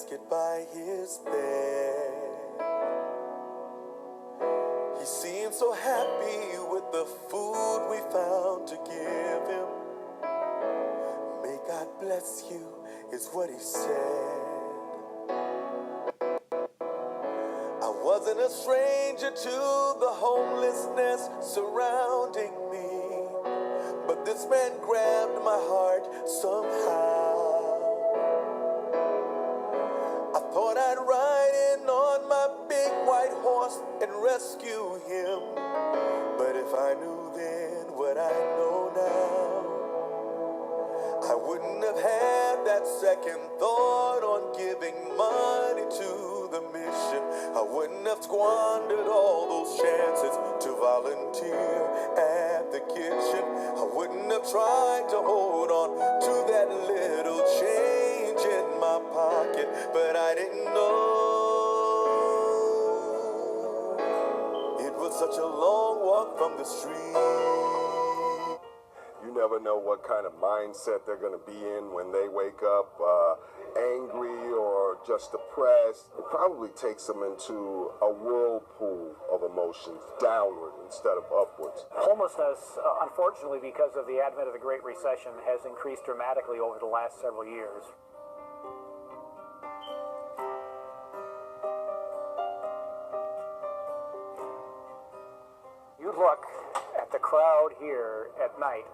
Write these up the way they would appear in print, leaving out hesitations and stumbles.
basket by his bed. He seemed so happy with the food we found to give him. May God bless you, is what he said. I wasn't a stranger to the homelessness surrounding me, but this man grabbed my heart somehow. I thought I'd ride in on my big white horse and rescue him, but if I knew then what I know now, I wouldn't have had that second thought on giving money to the mission. I wouldn't have squandered all those chances to volunteer at the kitchen. I wouldn't have tried to hold on to that little change in my pocket, but I didn't know it was such a long walk from the street. You never know what kind of mindset they're going to be in when they wake up, angry or just depressed. It probably takes them into a whirlpool of emotions, downward instead of upwards. Homelessness, unfortunately, because of the advent of the Great Recession, has increased dramatically over the last several years. You look at the crowd here at night,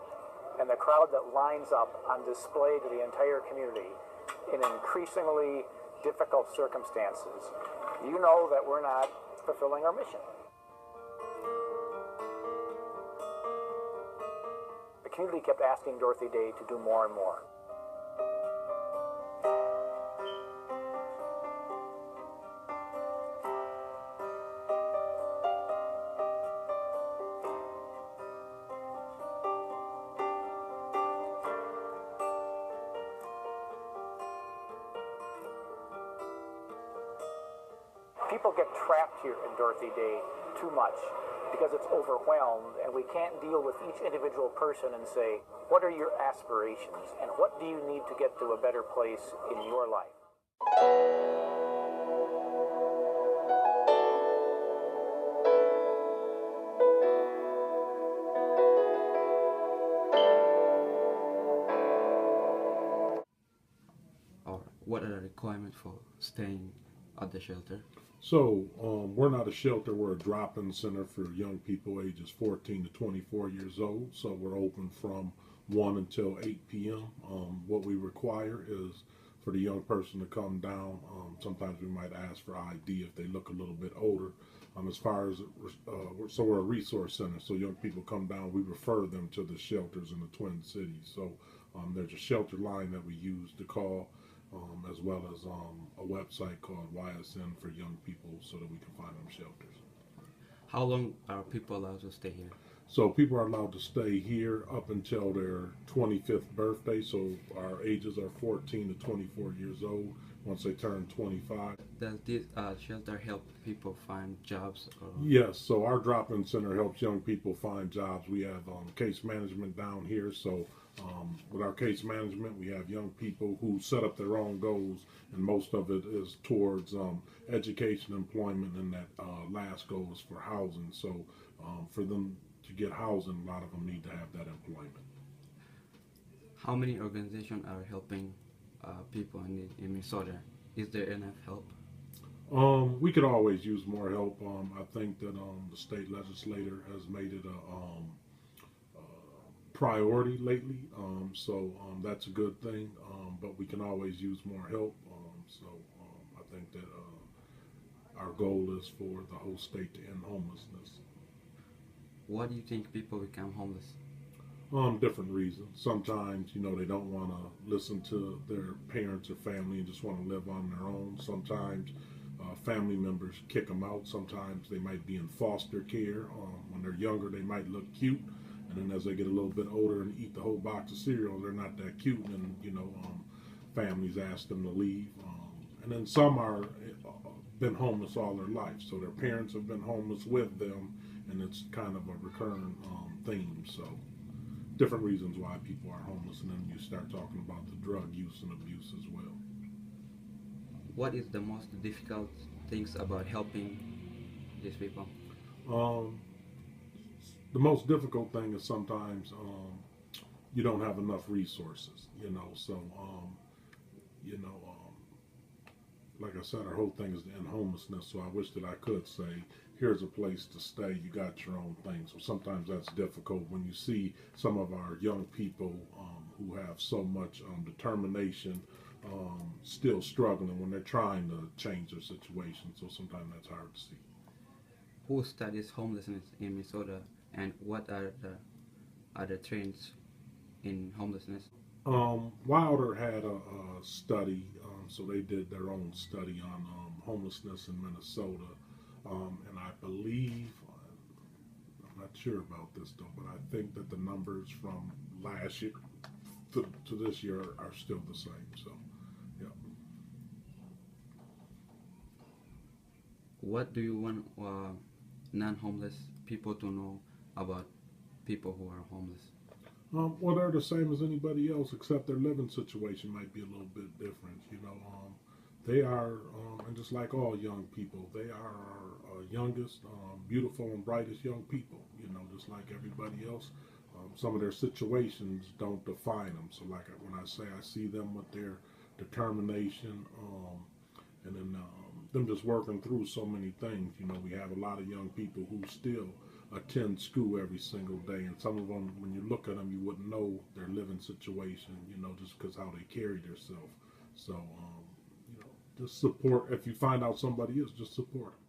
and the crowd that lines up on display to the entire community in increasingly difficult circumstances, you know that we're not fulfilling our mission. The community kept asking Dorothy Day to do more and more. People get trapped here in Dorothy Day too much because it's overwhelmed, and we can't deal with each individual person and say, what are your aspirations and what do you need to get to a better place in your life? Or what are the requirements for staying at the shelter? So we're not a shelter, we're a drop-in center for young people ages 14 to 24 years old. So we're open from 1 until 8 p.m. What we require is for the young person to come down. Sometimes we might ask for ID if they look a little bit older. As far as, so we're a resource center, so young people come down, we refer them to the shelters in the Twin Cities. So there's a shelter line that we use to call, as well as a website called YSN for young people so that we can find them shelters. How long are people allowed to stay here? So people are allowed to stay here up until their 25th birthday. So our ages are 14 to 24 years old. Once they turn 25. Does this shelter help people find jobs? Yes, so our drop-in center helps young people find jobs. We have case management down here. So with our case management, we have young people who set up their own goals, and most of it is towards education, employment, and that last goal is for housing. So for them to get housing, a lot of them need to have that employment. How many organizations are helping people in Minnesota? Is there enough help? We could always use more help. I think that the state legislator has made it a priority lately, so that's a good thing, but we can always use more help. I think that our goal is for the whole state to end homelessness. Why do you think people become homeless? Different reasons. Sometimes, they don't want to listen to their parents or family and just want to live on their own. Sometimes family members kick them out. Sometimes they might be in foster care. When they're younger, they might look cute, and then as they get a little bit older and eat the whole box of cereal, they're not that cute, and families ask them to leave. And then some are been homeless all their life, so their parents have been homeless with them, and it's kind of a recurring theme. So different reasons why people are homeless, and then you start talking about the drug use and abuse as well. What is the most difficult things about helping these people? Um, the most difficult thing is sometimes you don't have enough resources, So, you know, um, like I said, our whole thing is to end homelessness. So I wish that I could say, here's a place to stay. You got your own thing. So sometimes that's difficult when you see some of our young people who have so much determination, still struggling when they're trying to change their situation. So sometimes that's hard to see. Who studies homelessness in Minnesota, and what are the other trends in homelessness? Wilder had a study, so they did their own study on homelessness in Minnesota, and I believe, I'm not sure about this though, but I think that the numbers from last year to this year are still the same. So, yeah. What do you want non-homeless people to know about people who are homeless? Well, they're the same as anybody else, except their living situation might be a little bit different. They are, and just like all young people, they are our youngest, beautiful, and brightest young people. Just like everybody else. Some of their situations don't define them. So, like when I say I see them with their determination, and then them just working through so many things. We have a lot of young people who still attend school every single day, and some of them, when you look at them, you wouldn't know their living situation, just because how they carry themselves. So, just support. If you find out somebody is, just support them.